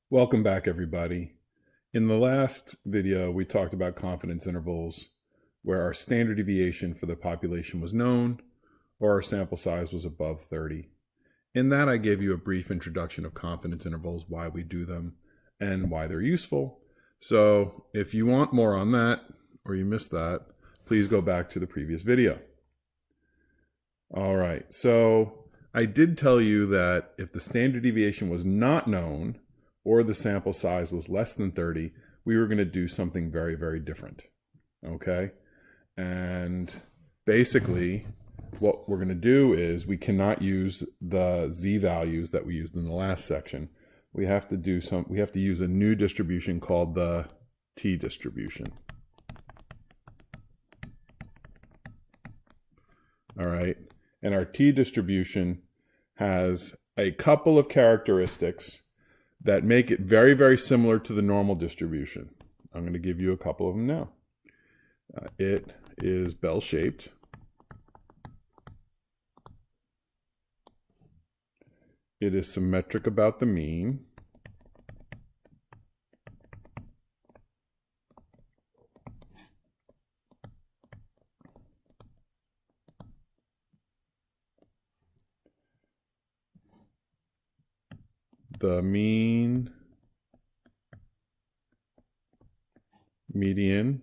Welcome back, everybody. In the last video, we talked about confidence intervals where our standard deviation for the population was known or our sample size was above 30. In that, I gave you a brief introduction of confidence intervals, why we do them, and why they're useful. So if you want more on that, or you missed that, please go back to the previous video. All right, so I did tell you that if the standard deviation was not known, or the sample size was less than 30, we were going to do something very, very different. Okay? And basically, what we're going to do is we cannot use the z values that we used in the last section. We have to use a new distribution called the t distribution. All right? And our t distribution has a couple of characteristics that make it very, very similar to the normal distribution. I'm going to give you a couple of them now. It is bell-shaped. It is symmetric about the mean. The mean, median,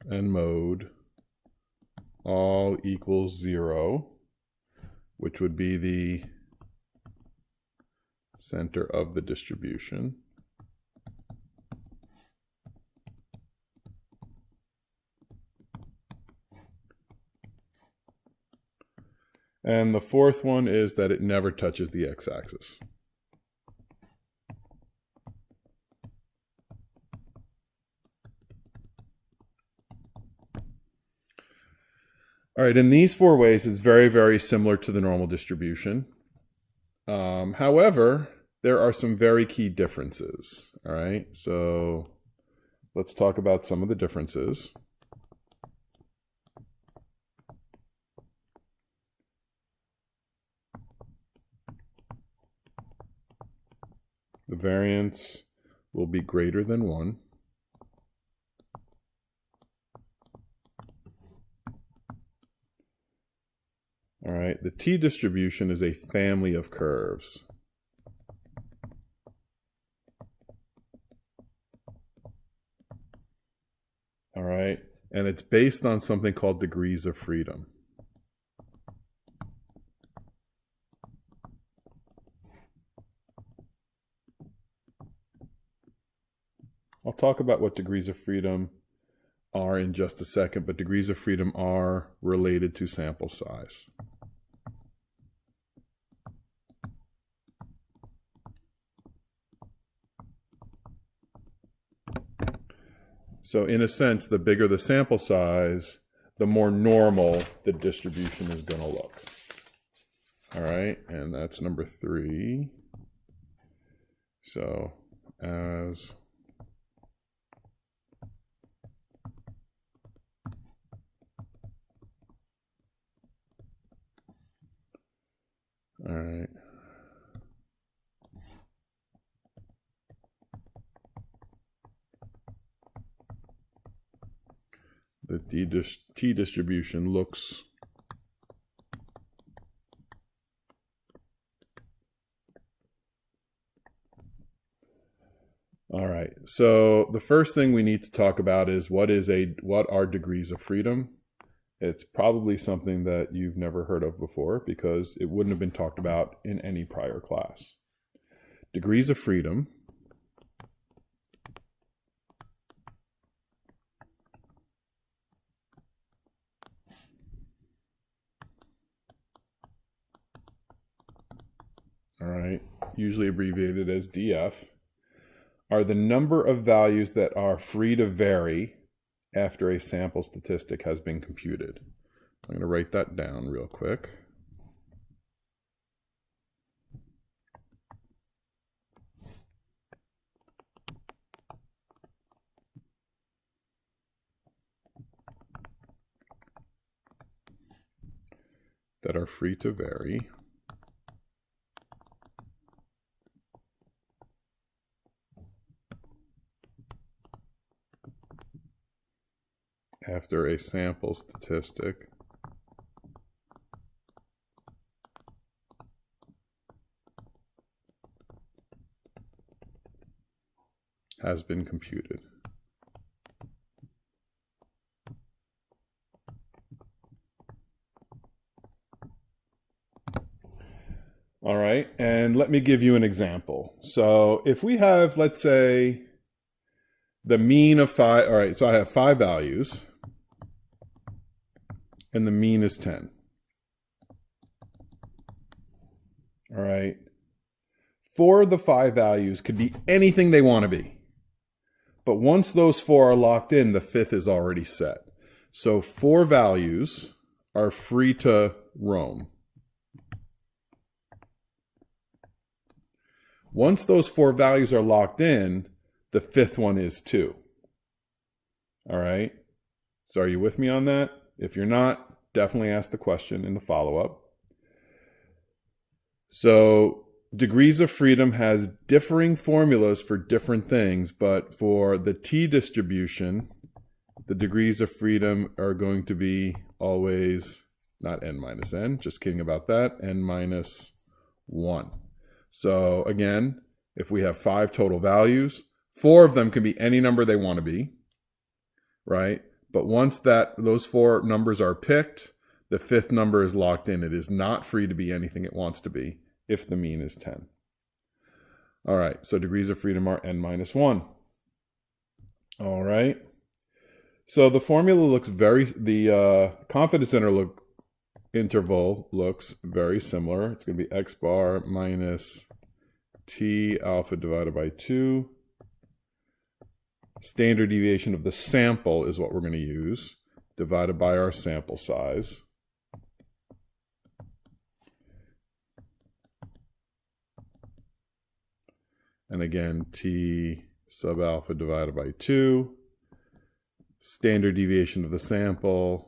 and mode all equals 0, which would be the center of the distribution. And the fourth one is that it never touches the x-axis. All right, in these four ways, it's very, very similar to the normal distribution. However, there are some very key differences. All right, so let's talk about some of the differences. The variance will be greater than 1. All right, the t distribution is a family of curves. All right, and it's based on something called degrees of freedom. I'll talk about what degrees of freedom are in just a second, but degrees of freedom are related to sample size. So in a sense, the bigger the sample size, the more normal the distribution is going to look. All right, and that's number 3. So as all right. The t distribution looks all right. So the first thing we need to talk about is what are degrees of freedom? It's probably something that you've never heard of before because it wouldn't have been talked about in any prior class. Degrees of freedom all right, usually abbreviated as DF, are the number of values that are free to vary after a sample statistic has been computed. I'm going to write that down real quick. That are free to vary after a sample statistic has been computed. All right, and let me give you an example. So if we have, let's say, the mean of 5, all right, so I have 5 values, and the mean is 10. All right, 4 of the 5 values could be anything they want to be. But once those 4 are locked in, the 5th is already set. So 4 values are free to roam. Once those 4 values are locked in, the 5th one is 2. All right? So are you with me on that? If you're not, definitely ask the question in the follow-up. So degrees of freedom has differing formulas for different things, but for the t distribution, the degrees of freedom are going to be always not n minus n, just kidding about that, n minus 1. So again, if we have 5 total values, 4 of them can be any number they want to be, right? But once those 4 numbers are picked, the 5th number is locked in. It is not free to be anything it wants to be if the mean is 10. All right, so degrees of freedom are n minus 1. All right. So the formula looks the confidence interval looks very similar. It's going to be x bar minus t alpha divided by 2. Standard deviation of the sample is what we're going to use, divided by our sample size. And again, t sub alpha divided by 2. Standard deviation of the sample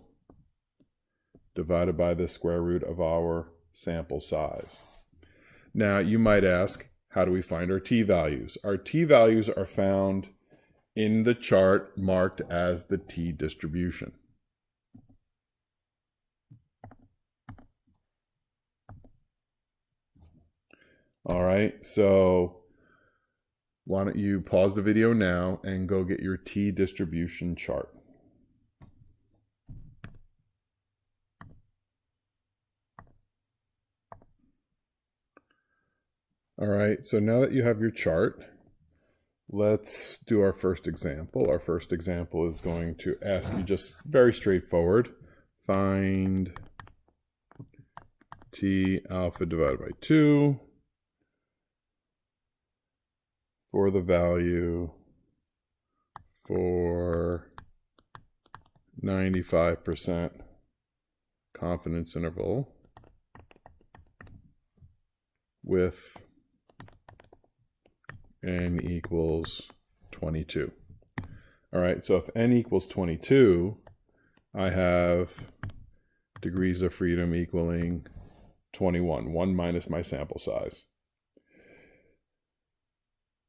divided by the square root of our sample size. Now, you might ask, how do we find our t-values? Our t-values are found in the chart marked as the t-distribution. All right, so why don't you pause the video now and go get your t-distribution chart. All right, so now that you have your chart, let's do our first example. Our first example is going to ask you just very straightforward, find t alpha divided by 2 for the value for 95% confidence interval with n equals 22. All right, so if n equals 22, I have degrees of freedom equaling 21, 1 minus my sample size.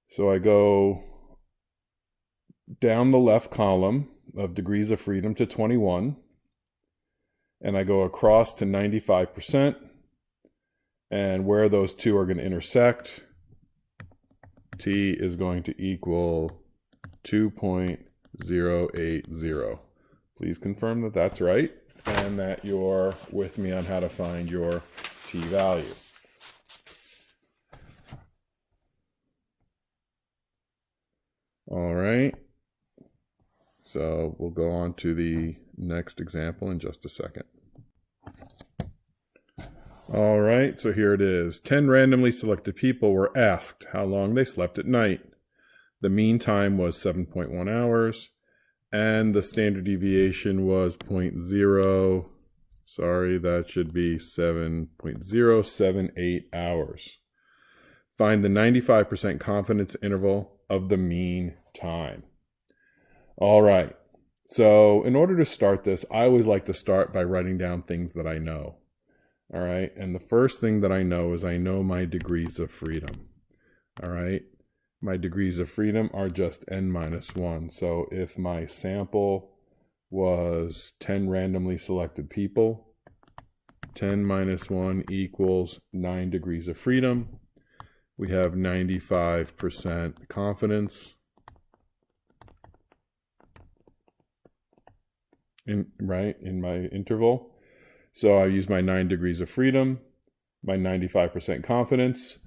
So I go down the left column of degrees of freedom to 21, and I go across to 95%, and where those two are going to intersect, t is going to equal 2.080. Please confirm that that's right and that you're with me on how to find your t-value. All right, so we'll go on to the next example in just a second. All right, so here it is. 10 randomly selected people were asked how long they slept at night. The mean time was 7.1 hours, and the standard deviation was 0.0, sorry, that should be 7.078 hours. Find the 95% confidence interval of the mean time. All right, so in order to start this, I always like to start by writing down things that I know. All right, and the first thing that I know is I know my degrees of freedom. All right, my degrees of freedom are just n minus 1. So if my sample was 10 randomly selected people. 10 minus 1 equals 9 degrees of freedom. We have 95% confidence in my interval. So I use my 9 degrees of freedom, my 95% confidence.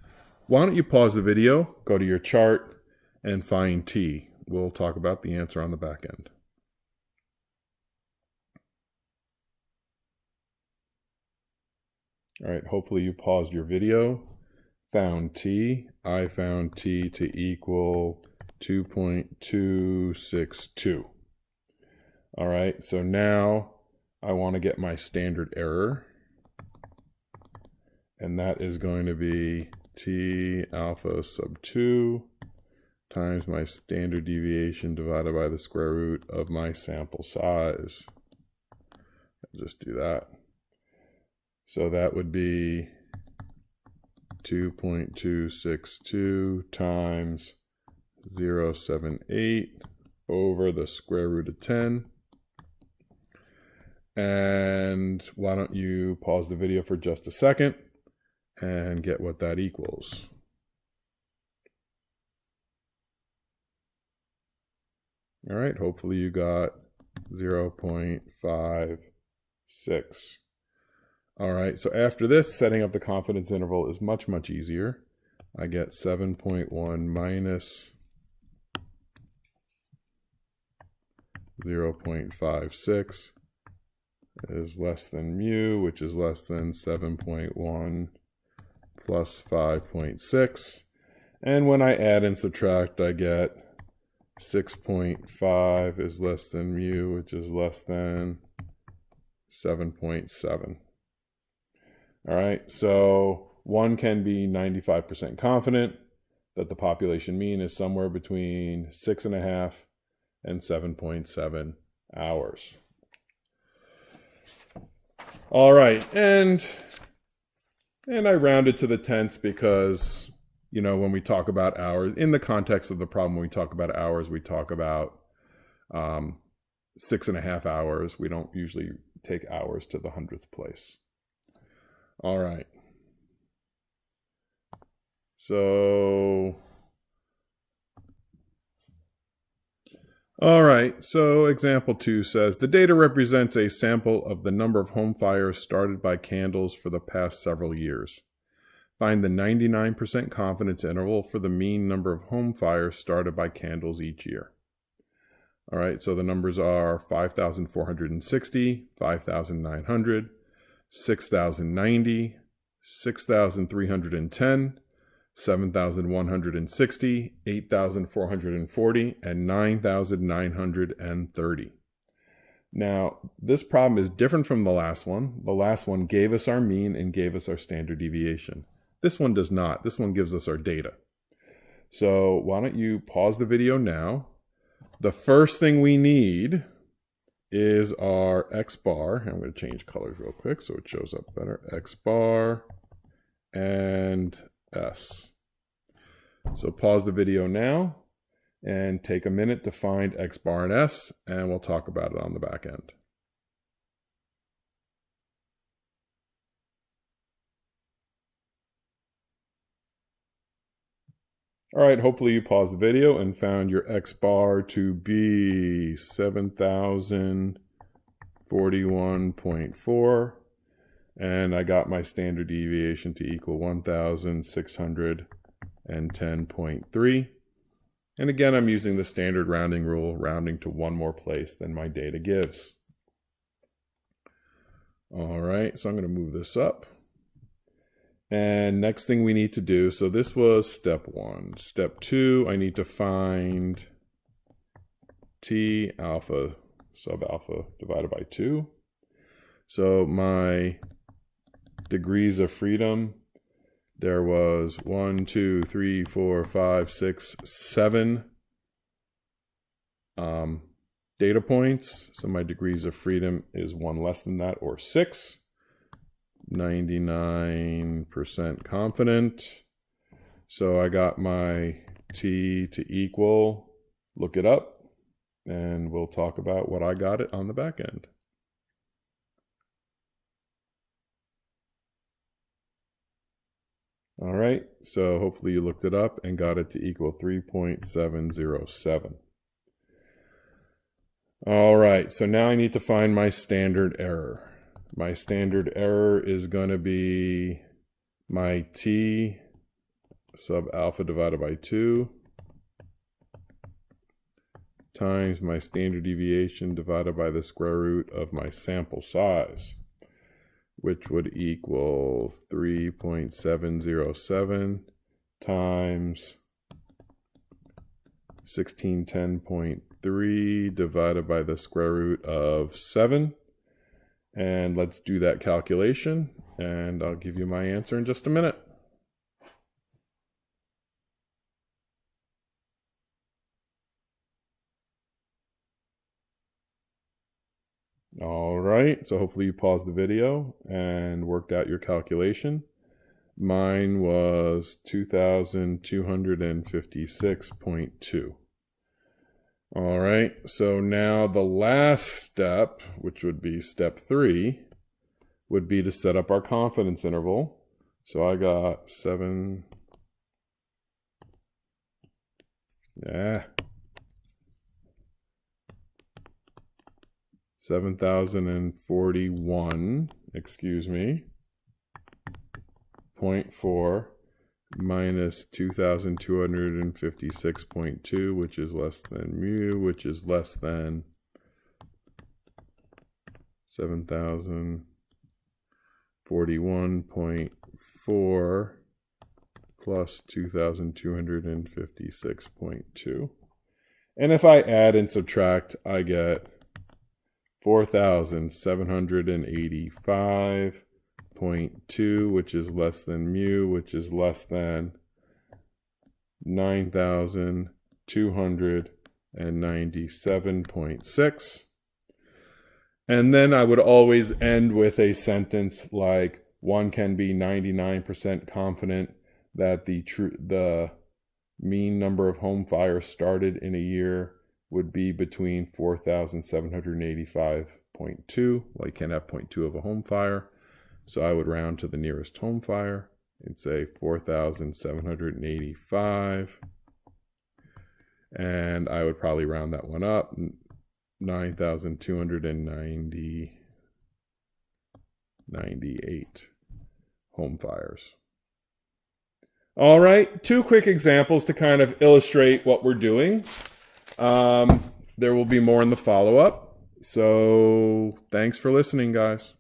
Why don't you pause the video, go to your chart, and find T. We'll talk about the answer on the back end. All right, hopefully you paused your video, found T. I found T to equal 2.262. All right, so now I want to get my standard error, and that is going to be T alpha sub 2 times my standard deviation divided by the square root of my sample size. I'll just do that. So that would be 2.262 times 0.78 over the square root of 10. And why don't you pause the video for just a second and get what that equals. All right, hopefully you got 0.56. All right, so after this, setting up the confidence interval is much, much easier. I get 7.1 minus 0.56 is less than mu, which is less than 7.1 plus 5.6. And when I add and subtract, I get 6.5 is less than mu, which is less than 7.7. All right, so one can be 95% confident that the population mean is somewhere between 6.5 and 7.7 hours. All right, and I rounded to the tenths because, you know, when we talk about hours, in the context of the problem, when we talk about hours, we talk about 6.5 hours. We don't usually take hours to the 100th place. All right. So example 2 says, the data represents a sample of the number of home fires started by candles for the past several years. Find the 99% confidence interval for the mean number of home fires started by candles each year. All right, so the numbers are 5,460, 5,900, 6,090, 6,310, 7,160, 8,440, and 9,930. Now, this problem is different from the last one. The last one gave us our mean and gave us our standard deviation. This one does not. This one gives us our data. So why don't you pause the video now. The first thing we need is our X bar. I'm going to change colors real quick so it shows up better. X bar and S. So pause the video now and take a minute to find X bar and S, and we'll talk about it on the back end. All right, hopefully you paused the video and found your X bar to be 7,041.4. And I got my standard deviation to equal 1,610.3. And again, I'm using the standard rounding rule, rounding to one more place than my data gives. All right, so I'm going to move this up. And next thing we need to do, so this was step 1. Step 2, I need to find T alpha sub alpha divided by 2. So my degrees of freedom, there was 1, 2, 3, 4, 5, 6, 7 data points. So my degrees of freedom is 1 less than that, or 6. 99% confident. So I got my T to equal, look it up, and we'll talk about what I got it on the back end. All right, so hopefully you looked it up and got it to equal 3.707. All right, so now I need to find my standard error. My standard error is going to be my t sub alpha divided by 2 times my standard deviation divided by the square root of my sample size, which would equal 3.707 times 1610.3 divided by the square root of 7. And let's do that calculation, and I'll give you my answer in just a minute. All right, so hopefully you paused the video and worked out your calculation. Mine was 2,256.2. All right, so now the last step, which would be step 3, would be to set up our confidence interval. So I got 7,041, 0.4 minus 2,256.2, which is less than mu, which is less than 7,041.4 plus 2,256.2. And if I add and subtract, I get 4,785.2, which is less than mu, which is less than 9,297.6. And then I would always end with a sentence like, one can be 99% confident that the mean number of home fires started in a year would be between 4,785.2. Well, you can't have 0.2 of a home fire, so I would round to the nearest home fire and say 4,785, and I would probably round that one up, 9,298 home fires. All right, 2 quick examples to kind of illustrate what we're doing. There will be more in the follow-up. So thanks for listening, guys.